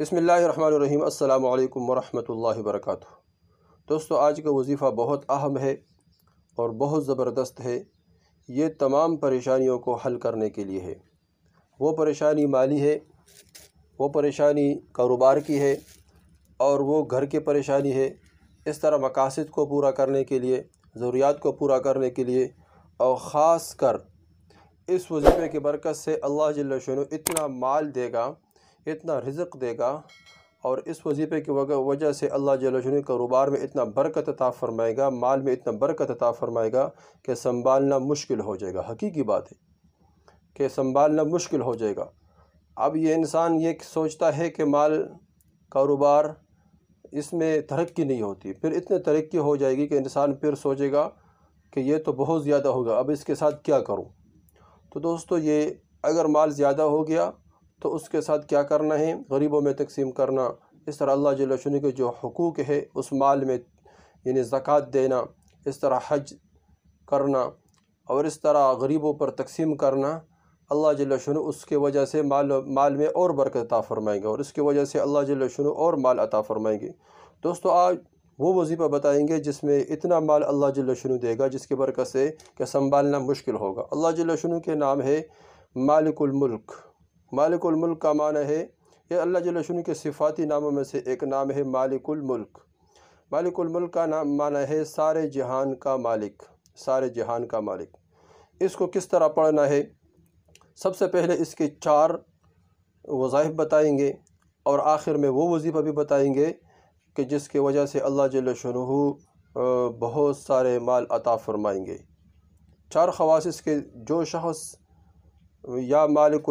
بسم اللہ الرحمن الرحیم۔ السلام علیکم ورحمۃ اللہ وبرکاتہ۔ دوستو، آج کا وظیفہ بہت اہم ہے اور بہت زبردست ہے۔ یہ تمام پریشانیوں کو حل کرنے کے لیے ہے۔ وہ پریشانی مالی ہے، وہ پریشانی کاروبار کی ہے، اور وہ گھر کی پریشانی ہے۔ اس طرح مقاصد کو پورا کرنے کے لیے، ضروریات کو پورا کرنے کے لیے، اور خاص کر اس وظیفے کی برکت سے اللہ جل شانہ اتنا مال دے گا، اتنا رزق دے گا، اور اس وظیفے کی وجہ سے اللہ جل شانہ کاروبار میں اتنا برکت عطا فرمائے گا، مال میں اتنا برکت عطا فرمائے گا کہ سنبھالنا مشکل ہو جائے گا۔ حقیقی بات ہے کہ سنبھالنا مشکل ہو جائے گا۔ اب یہ انسان یہ سوچتا ہے کہ مال، کاروبار، اس میں ترقی نہیں ہوتی، پھر اتنے ترقی ہو جائے گی کہ انسان پھر سوچے گا کہ یہ تو بہت زیادہ ہوگا، اب اس کے ساتھ کیا کروں۔ تو دوستو، یہ اگر مال زیادہ ہو گیا تو اس کے ساتھ کیا کرنا ہے؟ غریبوں میں تقسیم کرنا۔ اس طرح اللہ جل شانہ کے جو حقوق ہے اس مال میں، یعنی زکوٰۃ دینا، اس طرح حج کرنا، اور اس طرح غریبوں پر تقسیم کرنا، اللہ جل شانہ اس کے وجہ سے مال میں اور برکت عطا فرمائیں گے، اور اس کی وجہ سے اللہ جل شانہ اور مال عطا فرمائیں گے۔ دوستو، آج وہ وظیفہ بتائیں گے جس میں اتنا مال اللہ جل شانہ دے گا جس کی برکت سے کہ سنبھالنا مشکل ہوگا۔ اللہ جل شانہ کے نام ہے مالک الملک۔ مالک الملک کا معنی ہے، یہ اللہ جل شانہ کے صفاتی ناموں میں سے ایک نام ہے مالک الملک۔ مالک الملک کا نام معنی ہے سارے جہان کا مالک، سارے جہان کا مالک۔ اس کو کس طرح پڑھنا ہے؟ سب سے پہلے اس کے 4 وظائف بتائیں گے، اور آخر میں وہ وظیفہ بھی بتائیں گے کہ جس کی وجہ سے اللہ جل شانہ بہت سارے مال عطا فرمائیں گے۔ 4 خواص اس کے جو شخص یا مالک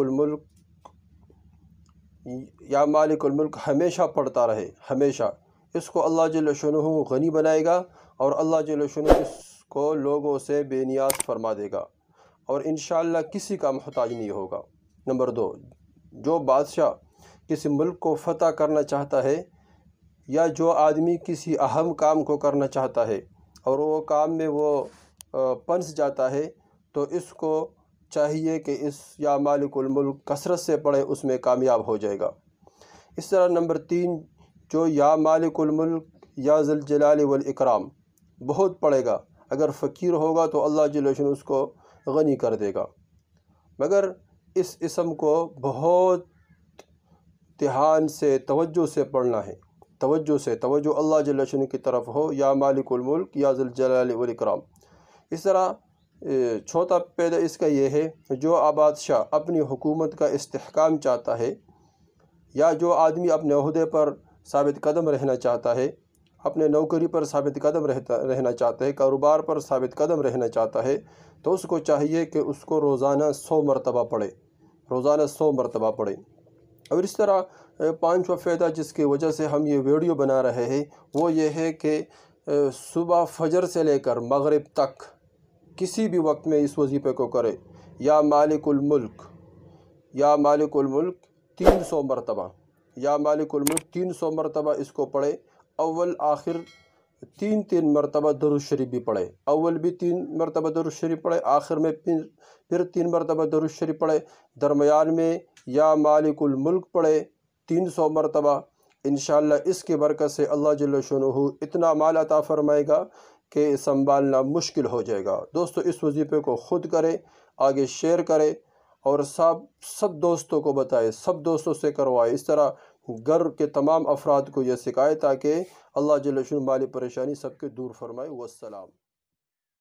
الملک ہمیشہ پڑھتا رہے، ہمیشہ، اس کو اللہ جل شانہ غنی بنائے گا، اور اللہ جل شانہ اس کو لوگوں سے بے نیاز فرما دے گا، اور انشاءاللہ کسی کا محتاج نہیں ہوگا۔ نمبر 2، جو بادشاہ کسی ملک کو فتح کرنا چاہتا ہے، یا جو آدمی کسی اہم کام کو کرنا چاہتا ہے اور وہ کام میں وہ پنس جاتا ہے، تو اس کو چاہیے کہ اس یا مالک الملک کثرت سے پڑھے، اس میں کامیاب ہو جائے گا۔ اس طرح نمبر 3، جو یا مالک الملک یا ذی الجلال والاکرام بہت پڑھے گا، اگر فقیر ہوگا تو اللہ جل شانہ اس کو غنی کر دے گا، مگر اس اسم کو بہت دھیان سے، توجہ سے پڑھنا ہے، توجہ اللہ جل شانہ کی طرف ہو، یا مالک الملک یا ذی الجلال والاکرام۔ اس طرح چوتھا پیدا اس کا یہ ہے، جو بادشاہ اپنی حکومت کا استحکام چاہتا ہے، یا جو آدمی اپنے عہدے پر ثابت قدم رہنا چاہتا ہے، اپنے نوکری پر ثابت قدم رہنا چاہتا ہے، کاروبار پر ثابت قدم رہنا چاہتا ہے، تو اس کو چاہیے کہ اس کو روزانہ 100 مرتبہ پڑھے، روزانہ 100 مرتبہ پڑھے۔ اور اس طرح 5واں فائدہ جس کی وجہ سے ہم یہ ویڈیو بنا رہے ہیں، وہ یہ ہے کہ صبح فجر سے لے کر مغرب تک کسی بھی وقت میں اس وظیفے کو کرے، یا مالک الملک، یا مالک الملک 300 مرتبہ، یا مالک الملک 300 مرتبہ اس کو پڑھے۔ اول آخر 3 مرتبہ درود شریف بھی پڑھے، اول بھی 3 مرتبہ درود شریف پڑھے، آخر میں پھر 3 مرتبہ درود شریف پڑھے، درمیان میں یا مالک الملک پڑھے 300 مرتبہ۔ انشاءاللہ اس کی برکت سے اللہ جل شانہ اتنا مال عطا فرمائے گا کہ سنبھالنا مشکل ہو جائے گا۔ دوستو، اس وظیفے کو خود کرے، آگے شیئر کرے، اور سب دوستوں کو بتائے، سب دوستوں سے کروائے۔ اس طرح گھر کے تمام افراد کو یہ سکھائے تاکہ اللہ جل شانہ مالی پریشانی سب کے دور فرمائے۔ والسلام۔